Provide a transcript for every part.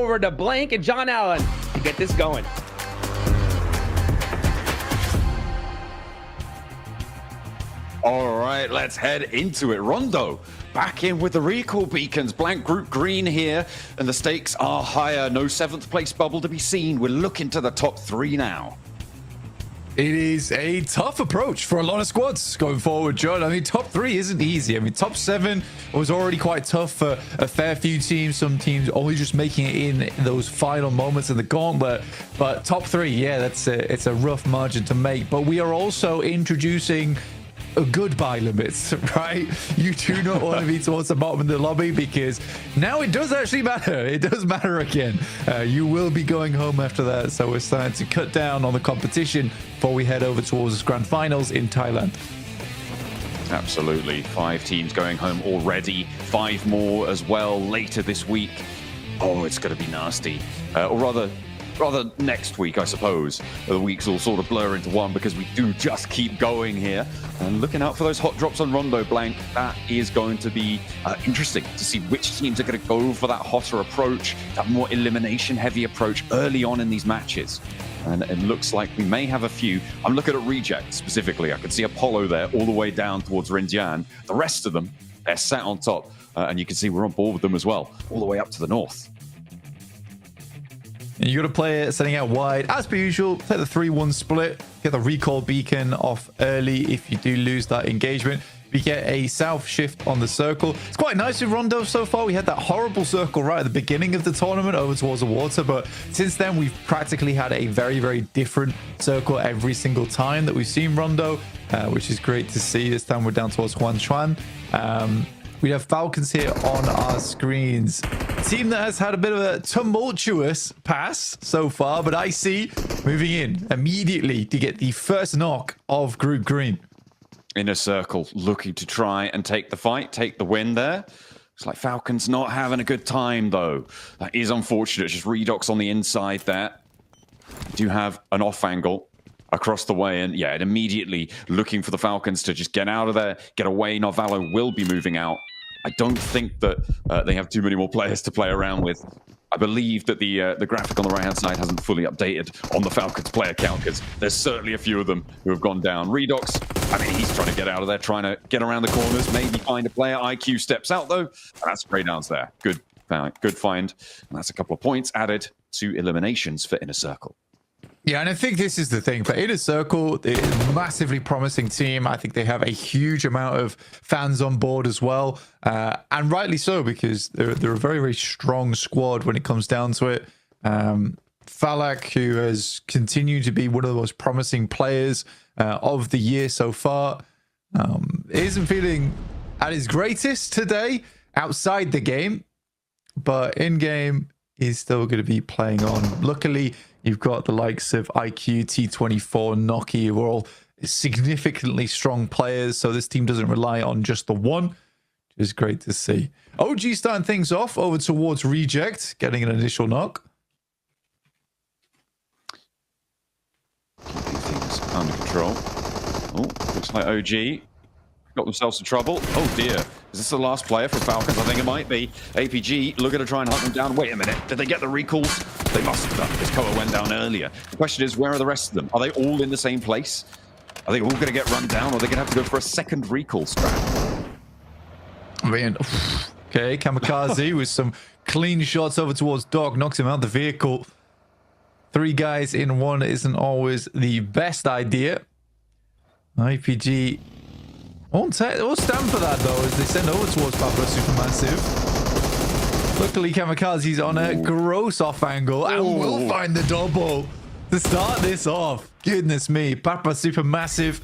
over to Blank and John Allen to get this going. All right, let's head into it. Rondo back in with the recall beacons. Blank group green here, and the stakes are higher. No 7th place bubble to be seen. We're looking to the top 3 now. It is a tough approach for a lot of squads going forward, John. I mean, top 3 isn't easy. I mean, top 7 was already quite tough for a fair few teams. Some teams only just making it in those final moments in the gauntlet. But top 3, yeah, it's a rough margin to make. But we are also introducing a goodbye limits, right? You do not want to be towards the bottom of the lobby, because now it does actually matter. It does matter again. You will be going home after that. So we're starting to cut down on the competition before we head over towards the grand finals in Thailand. Absolutely. 5 teams going home already. 5 more as well later this week. Oh, it's going to be nasty. Or rather next week, I suppose. The weeks will sort of blur into one, because we do just keep going here. And looking out for those hot drops on Rondo, Blank. That is going to be interesting to see which teams are going to go for that hotter approach, that more elimination-heavy approach early on in these matches. And it looks like we may have a few. I'm looking at Reject specifically. I can see Apollo there all the way down towards Rinjian. The rest of them, they're sat on top. And you can see we're on board with them as well, all the way up to the north. And you got to play it setting out wide as per usual. Play the 3-1 split. Get the recall beacon off early if you do lose that engagement. We get a south shift on the circle. It's quite nice with Rondo so far. We had that horrible circle right at the beginning of the tournament over towards the water, but since then we've practically had a very, very different circle every single time that we've seen Rondo, which is great to see. This time we're down towards Huanshan. We have Falcons here on our screens. Team that has had a bit of a tumultuous pass so far, but I see moving in immediately to get the first knock of Group Green. Inner Circle looking to try and take the fight, take the win there. Looks like Falcons not having a good time, though. That is unfortunate. Just Redox on the inside there. Do have an off angle across the way, and yeah, it immediately looking for the Falcons to just get out of there, get away. Narvalo will be moving out. I don't think that they have too many more players to play around with. I believe that the graphic on the right-hand side hasn't fully updated on the Falcons player count, because there's certainly a few of them who have gone down. Redox, I mean, he's trying to get out of there, trying to get around the corners, maybe find a player. IQ steps out, though, and that's Spray Downs there. Good find. And that's a couple of points added to eliminations for Inner Circle. Yeah, and I think this is the thing. For Inner Circle, they're a massively promising team. I think they have a huge amount of fans on board as well. And rightly so, because they're a very, very strong squad when it comes down to it. Falak, who has continued to be one of the most promising players of the year so far, isn't feeling at his greatest today outside the game. But in-game, he's still going to be playing on. Luckily, you've got the likes of IQ, T24, Noki, who are all significantly strong players, so this team doesn't rely on just the one, which is great to see. OG starting things off over towards Reject, getting an initial knock. Keeping things under control. Oh, looks like OG got themselves in trouble. Oh dear. Is this the last player for Falcons? I think it might be. APG looking to try and hunt them down. Wait a minute. Did they get the recalls? They must have done, because Koa went down earlier. The question is, where are the rest of them? Are they all in the same place? Are they all going to get run down, or are they going to have to go for a second recall strat? I mean, okay, Kamikaze with some clean shots over towards Dog, knocks him out the vehicle. 3 guys in one isn't always the best idea. IPG won't stand for that, though, as they send over towards Pablo Supermassive. Luckily, Kamikaze's on a gross off angle and will find the double to start this off. Goodness me, Papa Supermassive.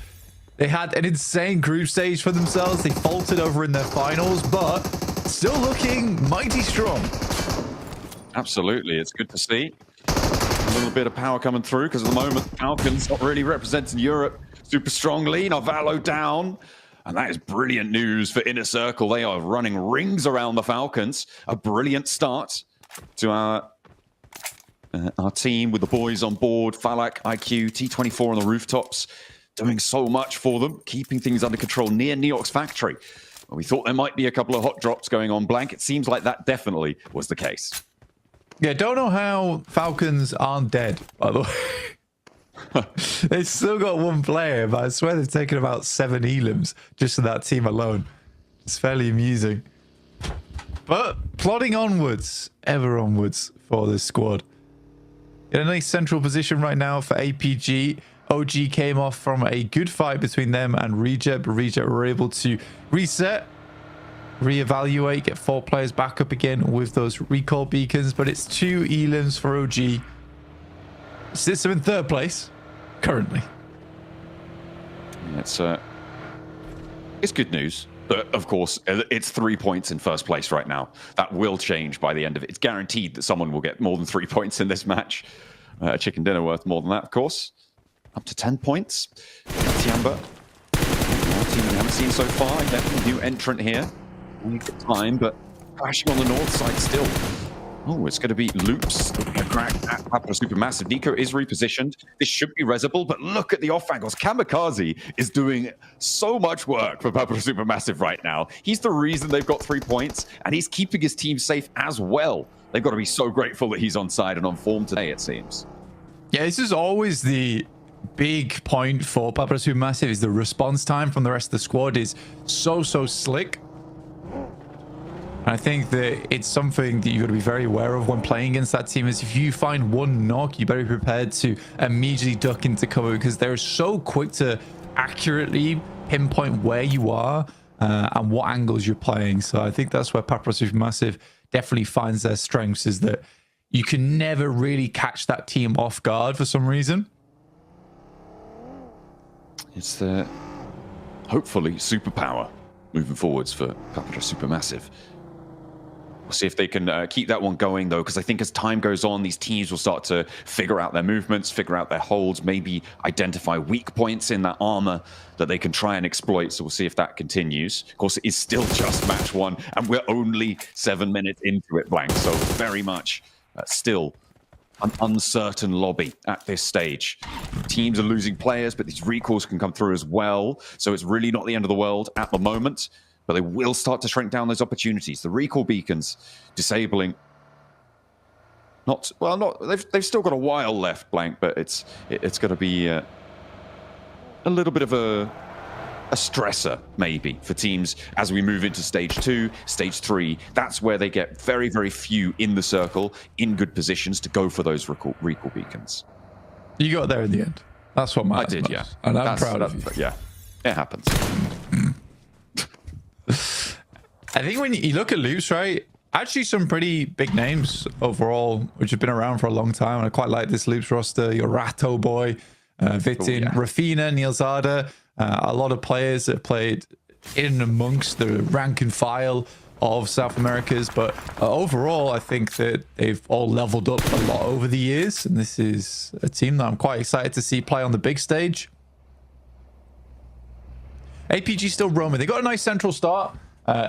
They had an insane group stage for themselves. They faltered over in their finals, but still looking mighty strong. Absolutely, it's good to see. A little bit of power coming through, because at the moment, Falcons not really representing Europe super strongly. Narvalo down. And that is brilliant news for Inner Circle. They are running rings around the Falcons. A brilliant start to our team with the boys on board. Falak, IQ, T24 on the rooftops. Doing so much for them. Keeping things under control near Neox Factory. We thought there might be a couple of hot drops going on. Blank, it seems like that definitely was the case. Yeah, don't know how Falcons aren't dead, by the way. They've still got one player, but I swear they've taken about 7 elims just in that team alone. It's fairly amusing. But plodding onwards, ever onwards for this squad. In a nice central position right now for APG. OG came off from a good fight between them and Reject, but Reject were able to reset, reevaluate, get 4 players back up again with those recall beacons, but it's 2 elims for OG. Sits them in 3rd place currently. It's good news, but of course it's 3 points in 1st place right now. That will change by the end of it. It's guaranteed that someone will get more than 3 points in this match. Chicken dinner worth more than that, of course. Up to 10 points. Tiamba, team we haven't seen so far. Definitely new entrant here. Only good time, but crashing on the north side still. Oh, it's going to be Loops. A crack at Papa Supermassive. Nico is repositioned. This should be Resable, but look at the off angles. Kamikaze is doing so much work for Papa Supermassive right now. He's the reason they've got 3 points, and he's keeping his team safe as well. They've got to be so grateful that he's on side and on form today, it seems. Yeah, this is always the big point for Papa Supermassive, is the response time from the rest of the squad is so slick. And I think that it's something that you've got to be very aware of when playing against that team, is if you find one knock, you better be prepared to immediately duck into cover, because they're so quick to accurately pinpoint where you are and what angles you're playing. So I think that's where Papa Supermassive definitely finds their strengths, is that you can never really catch that team off guard for some reason. It's the hopefully superpower moving forwards for Papa Supermassive. We'll see if they can keep that one going, though, because I think as time goes on, these teams will start to figure out their movements, figure out their holds, maybe identify weak points in that armor that they can try and exploit. So we'll see if that continues. Of course, it is still just match 1, and we're only 7 minutes into it, Blank. So very much still an uncertain lobby at this stage. Teams are losing players, but these recalls can come through as well. So it's really not the end of the world at the moment, but they will start to shrink down those opportunities. The recall beacons disabling. They've still got a while left, Blank, but it's going to be a little bit of a stressor maybe for teams as we move into stage 2, stage 3. That's where they get very, very few in the circle in good positions to go for those recall beacons. You got there in the end. That's what matters. I did, most. yeah. And I'm proud of you. Yeah, it happens. I think when you look at Loops, right, actually some pretty big names overall, which have been around for a long time. And I quite like this Loops roster. Your Ratto boy, Vitin, Rafina, Neil Zada. A lot of players that have played in and amongst the rank and file of South America's, but overall I think that they've all leveled up a lot over the years, and this is a team that I'm quite excited to see play on the big stage. APG still roaming. They got a nice central start,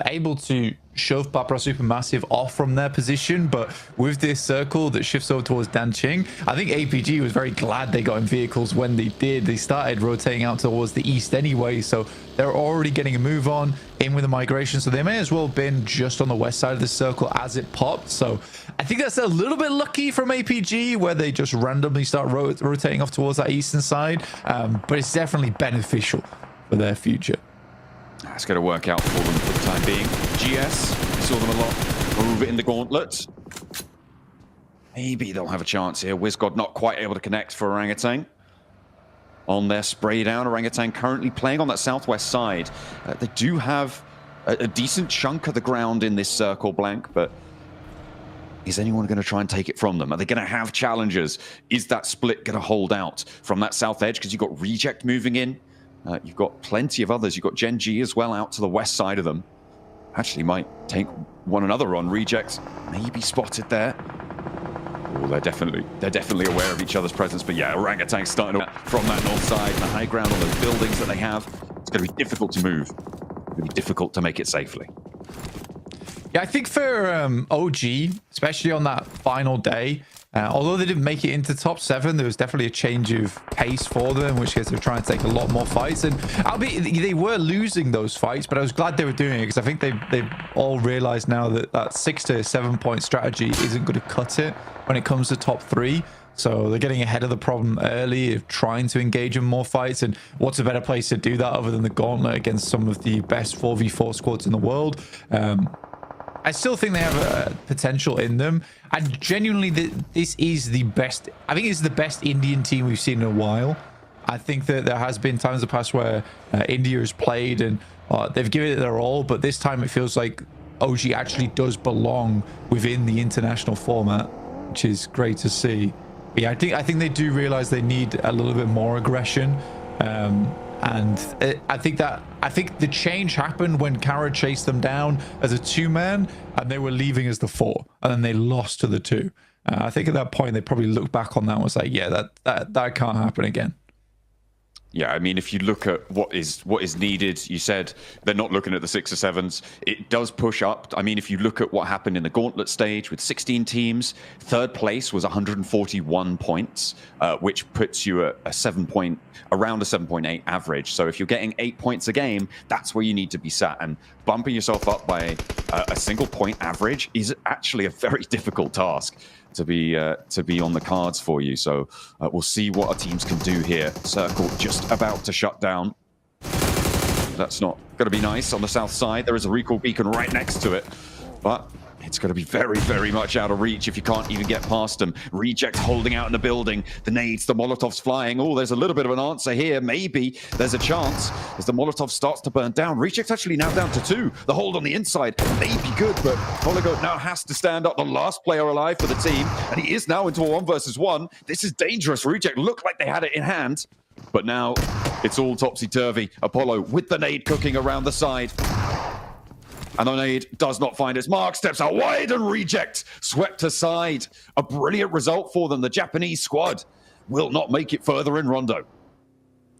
able to shove Papa Supermassive off from their position, but with this circle that shifts over towards Danqing, I think APG was very glad they got in vehicles when they did. They started rotating out towards the east anyway, so they're already getting a move on in with the migration, so they may as well have been just on the west side of the circle as it popped. So I think that's a little bit lucky from APG, where they just randomly start rotating off towards that eastern side, but it's definitely beneficial for their future. That's going to work out for them for the time being. GS, we saw them a lot move in the gauntlet. Maybe they'll have a chance here. WizGod not quite able to connect for Orangutan. On their spray down, Orangutan currently playing on that southwest side. They do have a decent chunk of the ground in this circle, Blank, but is anyone going to try and take it from them? Are they going to have challenges? Is that split going to hold out from that south edge? Because you've got Reject moving in. You've got plenty of others. You've got Gen G as well out to the west side of them. Actually might take one another on. Rejects maybe spotted there. Oh, they're definitely aware of each other's presence. But yeah, Orangutan starting from that north side, the high ground on those buildings that they have. It's going to be difficult to move. It's going to be difficult to make it safely. Yeah, I think for OG, especially on that final day, Although they didn't make it into top 7, there was definitely a change of pace for them, in which case they're trying to take a lot more fights. And they were losing those fights, but I was glad they were doing it, because I think they've all realized now that that 6 to 7 point strategy isn't going to cut it when it comes to top 3. So they're getting ahead of the problem early of trying to engage in more fights. And what's a better place to do that other than the gauntlet against some of the best 4v4 squads in the world? I still think they have potential in them. And genuinely, this is the best. I think it's the best Indian team we've seen in a while. I think that there has been times in the past where India has played and they've given it their all. But this time it feels like OG actually does belong within the international format, which is great to see. But yeah, I think they do realize they need a little bit more aggression. And I think the change happened when Kara chased them down as a 2-man and they were leaving as the 4, and then they lost to the 2. I think at that point they probably looked back on that and was like, yeah, that can't happen again. Yeah, I mean, if you look at what is needed, you said they're not looking at the 6 or 7s. It does push up. I mean, if you look at what happened in the gauntlet stage with 16 teams, third place was 141 points, which puts you at around a 7.8 average. So if you're getting 8 points a game, that's where you need to be sat. And bumping yourself up by a single point average is actually a very difficult task to be on the cards for you. So we'll see what our teams can do here. Circle just about to shut down. That's not going to be nice. On the south side, there is a recall beacon right next to it, but it's going to be very, very much out of reach if you can't even get past them. Rejects holding out in the building. The nades, the Molotovs flying. Oh, there's a little bit of an answer here. Maybe there's a chance as the Molotov starts to burn down. Rejects actually now down to 2. The hold on the inside may be good, but Polygoat now has to stand up. The last player alive for the team, and he is now into a 1 versus 1. This is dangerous. Reject looked like they had it in hand, but now it's all topsy-turvy. Apollo with the nade cooking around the side. And the nade does not find its mark, steps out wide, and Reject swept aside. A brilliant result for them. The Japanese squad will not make it further in Rondo.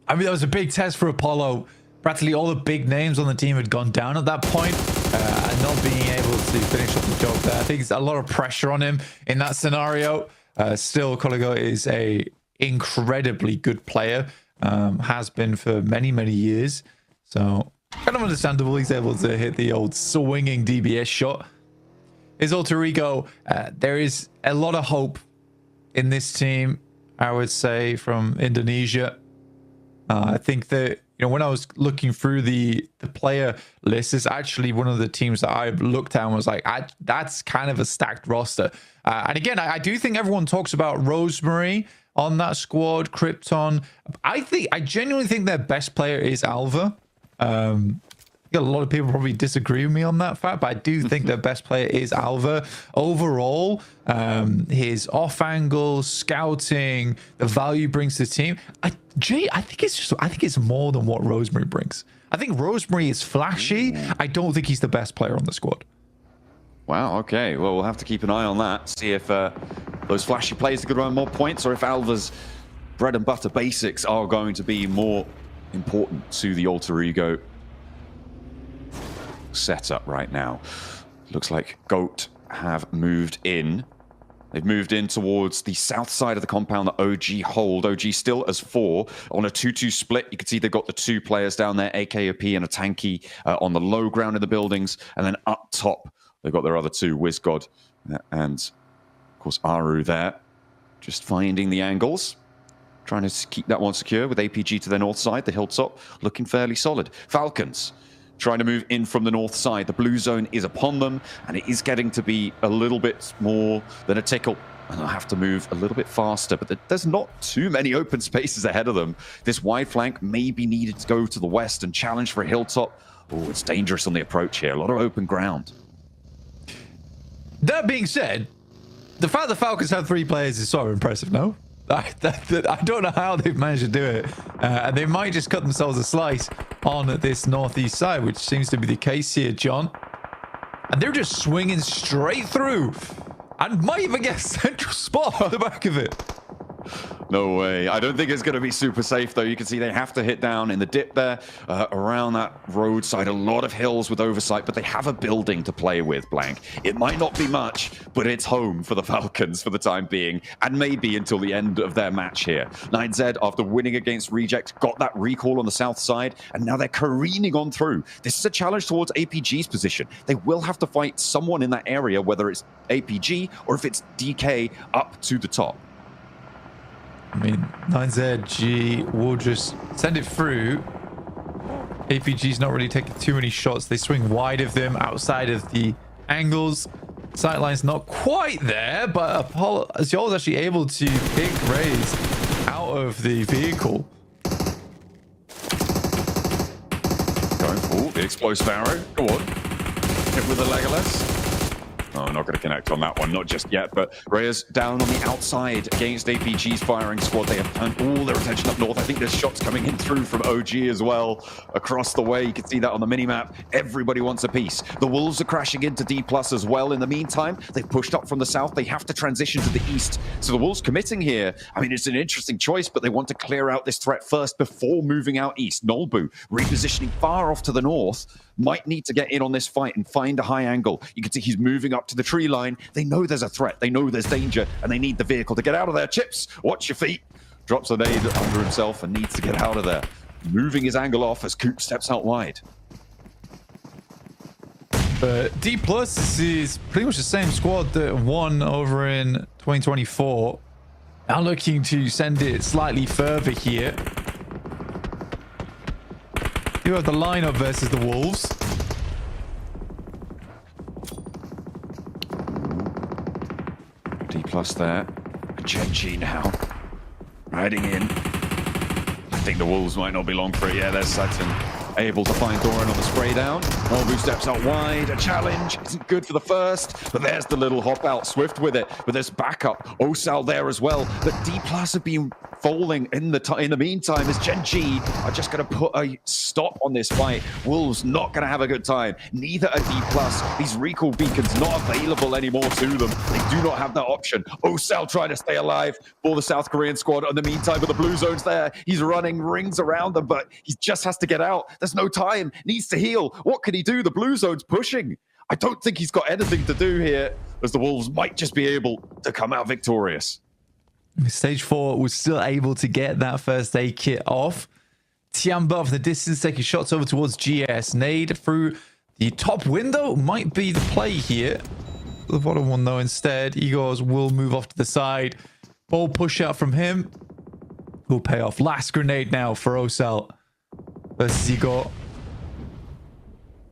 I mean, that was a big test for Apollo. Practically all the big names on the team had gone down at that point, and not being able to finish up the job there. I think it's a lot of pressure on him in that scenario. Still, Koligo is a incredibly good player, has been for many, many years. So kind of understandable he's able to hit the old swinging DBS shot. His alter ego, there is a lot of hope in this team, I would say, from Indonesia. I think that, when I was looking through the player list, it's actually one of the teams that I looked at and was like, that's kind of a stacked roster. And again, I do think everyone talks about Rosemary on that squad, Krypton. I genuinely think their best player is Alva. A lot of people probably disagree with me on that fact, but I do think their best player is Alva. Overall, his off angle, scouting, the value brings to the team. I think it's more than what Rosemary brings. I think Rosemary is flashy. I don't think he's the best player on the squad. Wow, okay. Well, we'll have to keep an eye on that. See if those flashy plays are going to earn more points, or if Alva's bread and butter basics are going to be more important to the alter ego setup right now. Looks like Goat have moved in. They've moved in towards the south side of the compound that OG hold. OG still as 4 on a 2-2 split. You can see they've got the 2 players down there, AKOP and a Tanky on the low ground in the buildings. And then up top, they've got their other 2, WizGod and, of course, Aru there. Just finding the angles. Trying to keep that one secure with APG to the north side. The hilltop looking fairly solid. Falcons trying to move in from the north side. The blue zone is upon them, and it is getting to be a little bit more than a tickle. And they'll have to move a little bit faster, but there's not too many open spaces ahead of them. This wide flank may be needed to go to the west and challenge for a hilltop. Oh, it's dangerous on the approach here. A lot of open ground. That being said, the fact the Falcons have 3 players is sort of impressive, no? I don't know how they've managed to do it. And they might just cut themselves a slice on this northeast side, which seems to be the case here, John. And they're just swinging straight through and might even get a central spot on the back of it. No way. I don't think it's going to be super safe, though. You can see they have to hit down in the dip there, around that roadside. A lot of hills with oversight, but they have a building to play with, Blank. It might not be much, but it's home for the Falcons for the time being, and maybe until the end of their match here. 9Z, after winning against Reject, got that recall on the south side, and now they're careening on through. This is a challenge towards APG's position. They will have to fight someone in that area, whether it's APG or if it's DK up to the top. I mean, 9ZG will just send it through. APG's not really taking too many shots. They swing wide of them outside of the angles. Sightline's not quite there, but Azul is actually able to pick Raze out of the vehicle. Going for the explosive arrow. Go on. Hit with the Legolas. Oh, not going to connect on that one, not just yet, but Reyes down on the outside against APG's firing squad. They have turned all their attention up north. I think there's shots coming in through from OG as well across the way. You can see that on the minimap. Everybody wants a piece. The Wolves are crashing into D+ as well. In the meantime, they've pushed up from the south. They have to transition to the east. So the Wolves committing here. I mean, it's an interesting choice, but they want to clear out this threat first before moving out east. Nolbu repositioning far off to the north. Might need to get in on this fight and find a high angle. You can see he's moving up to the tree line. They know there's a threat. They know there's danger, and they need the vehicle to get out of there. Chips, watch your feet. Drops a nade under himself and needs to get out of there. Moving his angle off as Coop steps out wide. But D+ is pretty much the same squad that won over in 2024. Now looking to send it slightly further here. You have the lineup versus the Wolves. D+ there. Genji now. Riding in. I think the Wolves might not be long for it. Yeah, there's Sutton. Able to find Doran on the spray down. Nolbu steps out wide. A challenge. Isn't good for the first. But there's the little hop out. Swift with it. But there's backup. Osal there as well. But D+ have been falling in the meantime as Gen G are just going to put a stop on this fight. Wolves not going to have a good time. Neither are D+. These recall beacons not available anymore to them. They do not have that option. Osal trying to stay alive for the South Korean squad. In the meantime, but the blue zone's there. He's running rings around them, but he just has to get out. There's no time. Needs to heal. What can he do? The blue zone's pushing. I don't think he's got anything to do here, as the Wolves might just be able to come out victorious. Stage 4 was still able to get that first aid kit off. Tiamba from the distance taking shots over towards GS. Nade through the top window might be the play here. The bottom one though instead. Igors will move off to the side. Ball push out from him. Will pay off. Last grenade now for Osal versus Igor.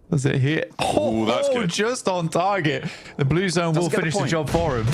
Does it hit? Oh, that's good. Just on target. The blue zone will finish the job for him.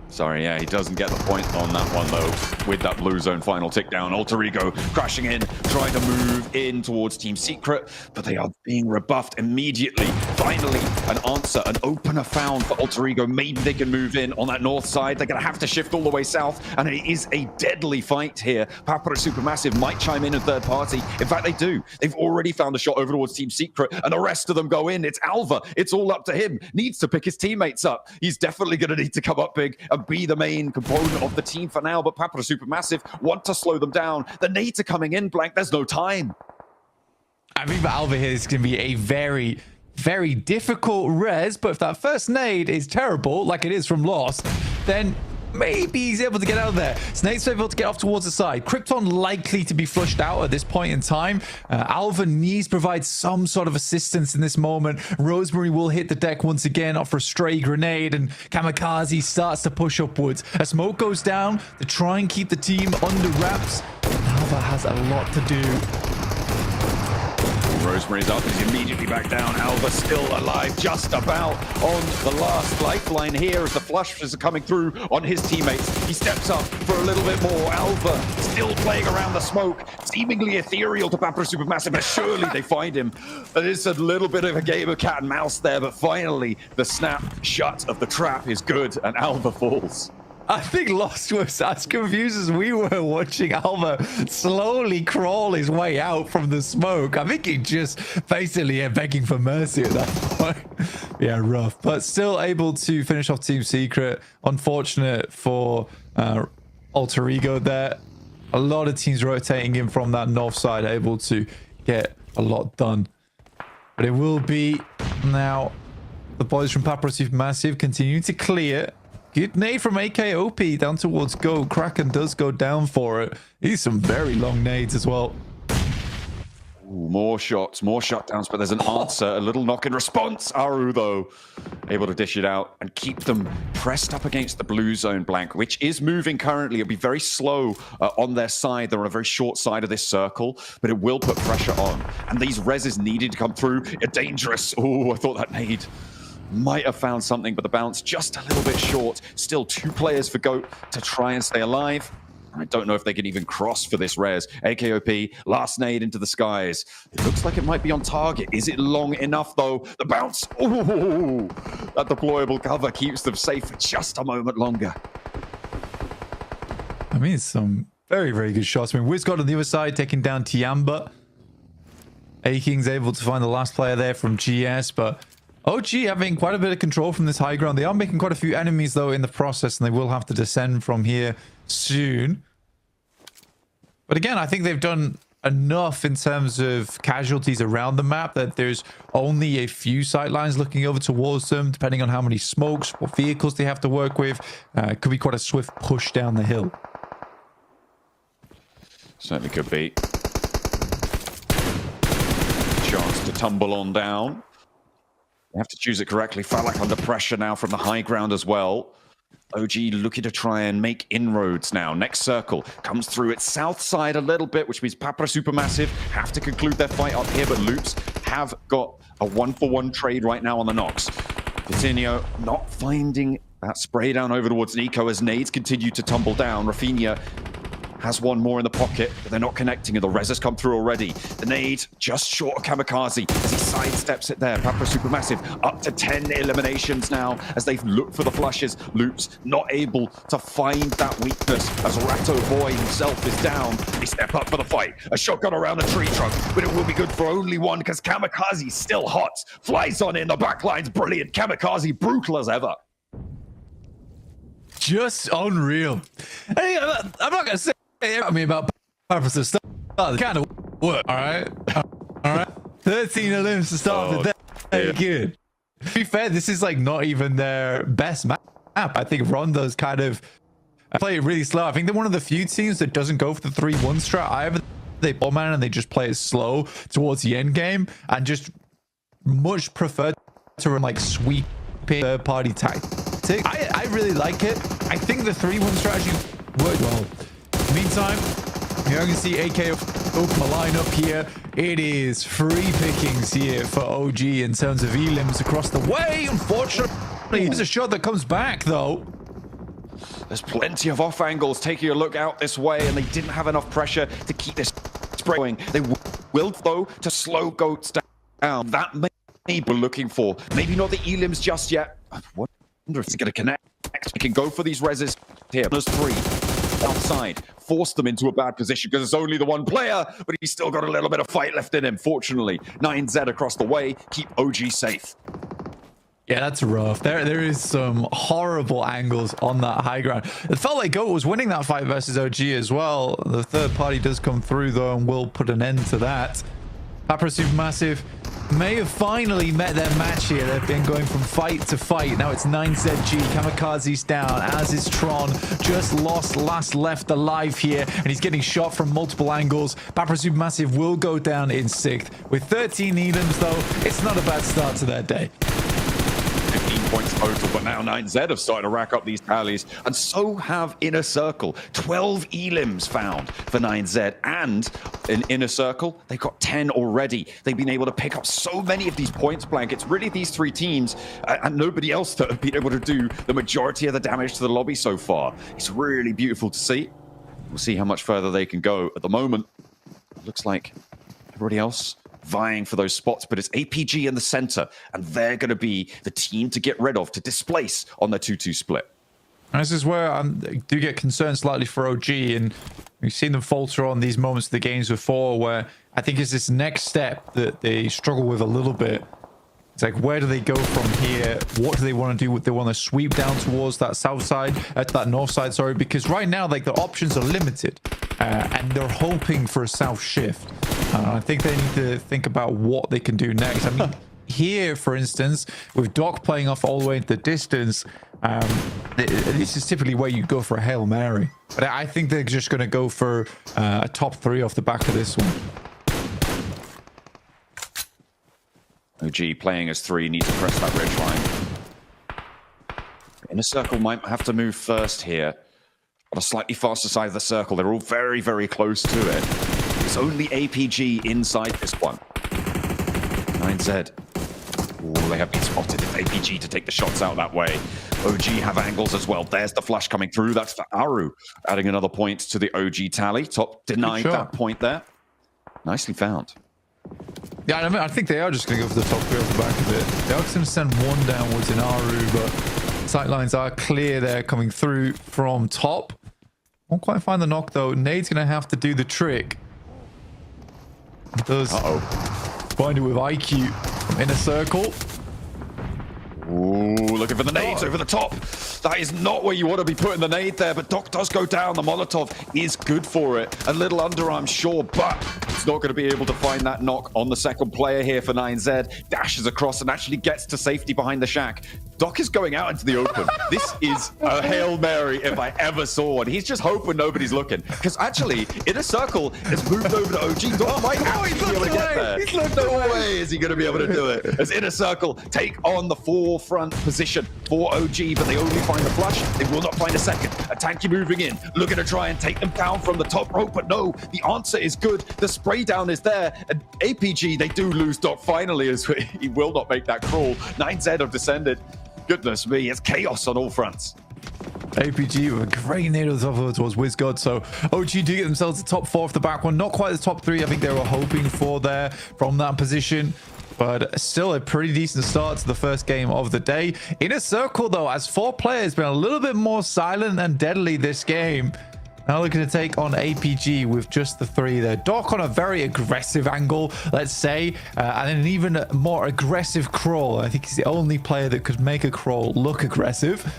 Sorry, yeah, he doesn't get the point on that one, though, with that blue zone final tick down. Alter Ego crashing in, trying to move in towards Team Secret, but they are being rebuffed immediately. Finally, an answer, an opener found for Alter Ego. Maybe they can move in on that north side. They're going to have to shift all the way south, and it is a deadly fight here. Papara Supermassive might chime in third party. In fact, they do. They've already found a shot over towards Team Secret, and the rest of them go in. It's Alva. It's all up to him. Needs to pick his teammates up. He's definitely going to need to come up big and be the main component of the team for now, but Papara Supermassive want to slow them down. The nades are coming in, Blank. There's no time. I think for Alva here, it's going to be a very, very difficult res, but if that first nade is terrible, like it is from Lost, then maybe he's able to get out of there. Snake's able to get off towards the side. Krypton likely to be flushed out at this point in time. Alva needs to provide some sort of assistance in this moment. Rosemary will hit the deck once again off a stray grenade, and Kamikaze starts to push upwards. A smoke goes down to try and keep the team under wraps. Alva has a lot to do. Rosemary's up, he's immediately back down. Alva still alive, just about on the last lifeline here as the flushes are coming through on his teammates. He steps up for a little bit more. Alva still playing around the smoke, seemingly ethereal to Papara Supermassive, but surely they find him. It is a little bit of a game of cat and mouse there, but finally the snap shut of the trap is good and Alva falls. I think Lost was as confused as we were watching Alva slowly crawl his way out from the smoke. I think he just basically begging for mercy at that point. Yeah, rough. But still able to finish off Team Secret. Unfortunate for alter ego there. A lot of teams rotating in from that north side, able to get a lot done. But it will be now the boys from Papra Supermassive continuing to clear. Good nade from AKOP down towards Go. Kraken does go down for it. These some very long nades as well. Ooh, more shots, more shutdowns, but there's an answer, a little knock in response. Aru, though, able to dish it out and keep them pressed up against the blue zone blank, which is moving currently. It'll be very slow on their side. They're on a very short side of this circle, but it will put pressure on. And these reses needed to come through. Dangerous. Oh, I thought that nade might have found something, but the bounce just a little bit short. Still 2 players for GOAT to try and stay alive. I don't know if they can even cross for this res. AKOP, last nade into the skies. It looks like it might be on target. Is it long enough, though? The bounce. Ooh, that deployable cover keeps them safe for just a moment longer. I mean, it's some very, very good shots. I mean, Wiz got on the other side, taking down Tiamba. A-King's able to find the last player there from GS, but OG having quite a bit of control from this high ground. They are making quite a few enemies, though, in the process, and they will have to descend from here soon. But again, I think they've done enough in terms of casualties around the map that there's only a few sightlines looking over towards them, depending on how many smokes, what vehicles they have to work with. It could be quite a swift push down the hill. Certainly could be. Chance to tumble on down. They have to choose it correctly. Falak under pressure now from the high ground as well. OG looking to try and make inroads now. Next circle comes through its south side a little bit, which means Papra Supermassive have to conclude their fight up here, but Loops have got a 1-for-1 trade right now on the knocks. Coutinho not finding that spray down over towards Nico as nades continue to tumble down. Rafinha has one more in the pocket, but they're not connecting, and the res has come through already. The nade just short of Kamikaze as he sidesteps it there. Papra Supermassive up to 10 eliminations now as they've looked for the flushes. Loops not able to find that weakness as Ratto Boy himself is down. They step up for the fight. A shotgun around a tree trunk, but it will be good for only one because Kamikaze's still hot. Flies on in, the backline's brilliant. Kamikaze brutal as ever. Just unreal. Hey, I'm not going to say about purposes stuff. It kind of work, all right? All right. 13 elims to start with that. Very good. To be fair, this is like not even their best map. I think Rondo's kind of play it really slow. I think they're one of the few teams that doesn't go for the 3-1 strat. Either they ball man and they just play it slow towards the end game and just much prefer to run like sweep third party tactic. I really like it. I think the 3-1 strategy worked well. Meantime, you're going to see AK open a line up here. It is free pickings here for OG in terms of elims across the way. Unfortunately, there's a shot that comes back, though. There's plenty of off angles taking a look out this way, and they didn't have enough pressure to keep this spray going. They will, though, to slow goats down. That may be we're looking for. Maybe not the elims just yet. I wonder if it's going to connect. We can go for these reses here. There's 3. Outside, force them into a bad position because it's only the one player, but he's still got a little bit of fight left in him. Fortunately, 9Z across the way, keep OG safe. Yeah, that's rough. There is some horrible angles on that high ground. It felt like GOAT was winning that fight versus OG as well. The third party does come through, though, and will put an end to that. Papra Supermassive may have finally met their match here. They've been going from fight to fight. Now it's 9ZG. Kamikaze's down, as is Tron. Just lost last left alive here, and he's getting shot from multiple angles. Papra Supermassive will go down in 6th. With 13 elims, though, it's not a bad start to their day. 15 points total, but now 9Z have started to rack up these tallies, and so have Inner Circle. 12 elims found for 9Z, and in Inner Circle, they've got 10 already. They've been able to pick up so many of these points blank. It's really these 3 teams and nobody else that have been able to do the majority of the damage to the lobby so far. It's really beautiful to see. We'll see how much further they can go. At the moment, it looks like everybody else vying for those spots, but it's APG in the center, and they're going to be the team to get rid of, to displace on their 2-2 split. This is where I do get concerned slightly for OG, and we've seen them falter on these moments of the games before, where I think it's this next step that they struggle with a little bit. It's like, where do they go from here? What do they want to do? They want to sweep down towards that south side, that north side, sorry, because right now, like, the options are limited, and they're hoping for a south shift. I think they need to think about what they can do next. I mean, here, for instance, with Doc playing off all the way into the distance, this is typically where you go for a Hail Mary. But I think they're just going to go for a top 3 off the back of this one. OG playing as 3, needs to press that ridge line. Inner circle might have to move first here. On a slightly faster side of the circle. They're all very, very close to it. It's only APG inside this one. 9Z. Ooh, they have been spotted. It's APG to take the shots out that way. OG have angles as well. There's the flash coming through. That's for Aru. Adding another point to the OG tally. Top denied that point there. Nicely found. Yeah, I mean, I think they are just going to go for the top 3 off the back of it. They are going to send one downwards in Aru, but sightlines are clear there coming through from top. Won't quite find the knock, though. Nade's going to have to do the trick. He does find it with IQ from inner circle. Ooh, looking for the nades over the top. That is not where you want to be putting the nade there, but Doc does go down. The Molotov is good for it. A little underarm, sure, but it's not going to be able to find that knock on the second player here for 9Z. Dashes across and actually gets to safety behind the shack. Doc is going out into the open. This is a Hail Mary if I ever saw one. He's just hoping nobody's looking. Because actually, Inner Circle has moved over to OG. Doc might actually be able to get there. No way is he going to be able to do it. As Inner Circle take on the forefront position for OG, but they only find the flush. They will not find a second. A tanky moving in, looking to try and take them down from the top rope, but no, the answer is good. The spray down is there. And APG, they do lose Doc finally, as he will not make that crawl. 9Z have descended. Goodness me, it's chaos on all fronts. APG with a great nade of the top towards WizGod. So OG do get themselves the top 4 off the back one. Not quite the top 3 I think they were hoping for there from that position. But still a pretty decent start to the first game of the day. Inner Circle, though, as 4 players, been a little bit more silent and deadly this game. Now looking to take on APG with just the 3 there. Doc on a very aggressive angle, let's say, and an even more aggressive crawl. I think he's the only player that could make a crawl look aggressive.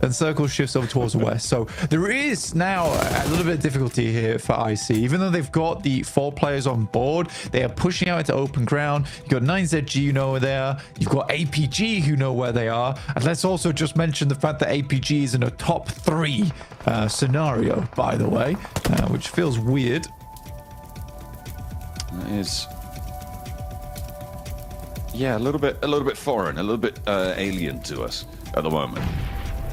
And Circle shifts over towards the west. So there is now a little bit of difficulty here for IC. Even though they've got the 4 players on board, they are pushing out into open ground. You've got 9ZG who know where they are. You've got APG who know where they are. And let's also just mention the fact that APG is in a top 3 scenario, by the way, which feels weird. That is... yeah, a little bit foreign, a little bit alien to us at the moment.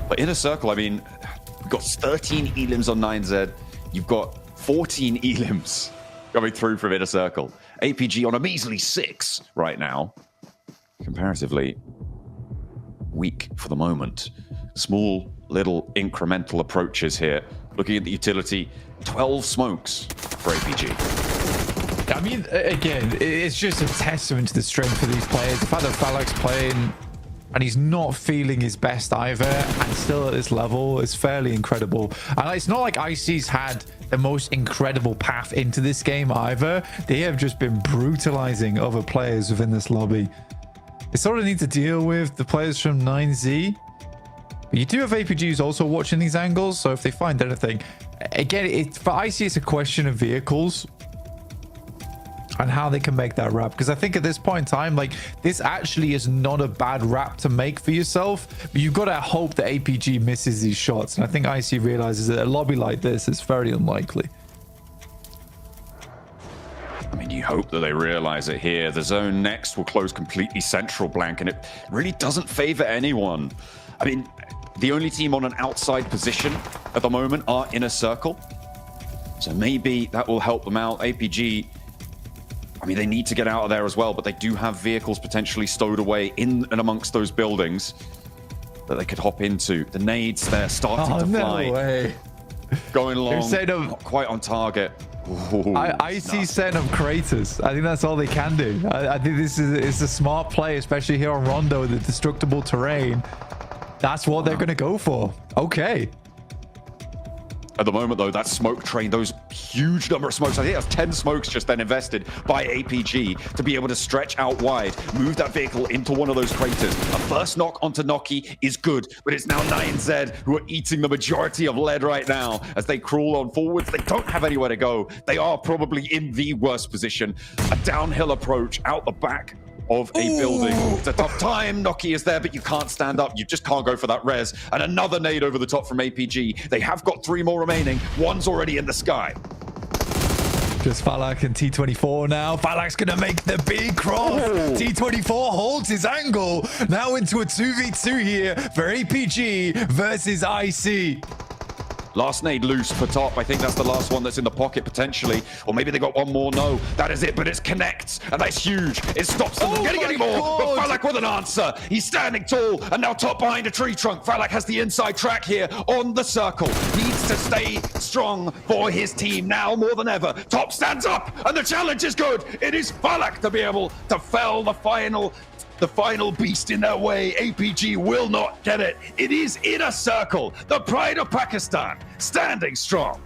But Inner Circle, I mean, we've got 13 elims on 9Z. You've got 14 elims coming through from Inner Circle. APG on a measly 6 right now. Comparatively weak for the moment. Small, little incremental approaches here. Looking at the utility, 12 smokes for APG. I mean, again, it's just a testament to the strength of these players. The fact that Falak's playing... and he's not feeling his best either, and still at this level is fairly incredible. And it's not like IC's had the most incredible path into this game either. They have just been brutalizing other players within this lobby. They sort of need to deal with the players from 9Z. But you do have APGs also watching these angles, so if they find anything... again, for IC, it's a question of vehicles and how they can make that wrap, because I think at this point in time, like, this actually is not a bad wrap to make for yourself, but you've got to hope that APG misses these shots, and I think IC realizes that a lobby like this is very unlikely. I mean, you hope that they realize it here. The zone next will close completely central, Blank, and it really doesn't favor anyone. I mean, the only team on an outside position at the moment are Inner Circle, so maybe that will help them out. APG, I mean, they need to get out of there as well, but they do have vehicles potentially stowed away in and amongst those buildings that they could hop into. The nades, they're starting to fly. No way. Going along, not quite on target. Ooh, I see setting up craters. I think that's all they can do. I think this is a smart play, especially here on Rondo with the destructible terrain. That's what they're going to go for. Okay. At the moment, though, that smoke train, those huge number of smokes, I think that's 10 smokes just then invested by APG to be able to stretch out wide, move that vehicle into one of those craters. A first knock onto Noki is good, but it's now 9Z who are eating the majority of lead right now as they crawl on forwards. They don't have anywhere to go. They are probably in the worst position. A downhill approach out the back of a building. It's a tough time. Noki is there, but you can't stand up. You just can't go for that res. And another nade over the top from APG. They have got 3 more remaining. One's already in the sky. Just Falak and T24 now. Falak's going to make the big cross. T24 holds his angle. Now into a 2v2 here for APG versus IC. Last nade loose for top. I think that's the last one that's in the pocket potentially. Or maybe they got one more. No, that is it. But it connects. And that's huge. It stops them from getting any more. But Falak with an answer. He's standing tall. And now top behind a tree trunk. Falak has the inside track here on the circle. Needs to stay strong for his team now more than ever. Top stands up. And the challenge is good. It is Falak to be able to fell the final beast in their way. APG will not get it. It is in a circle. The pride of Pakistan standing strong.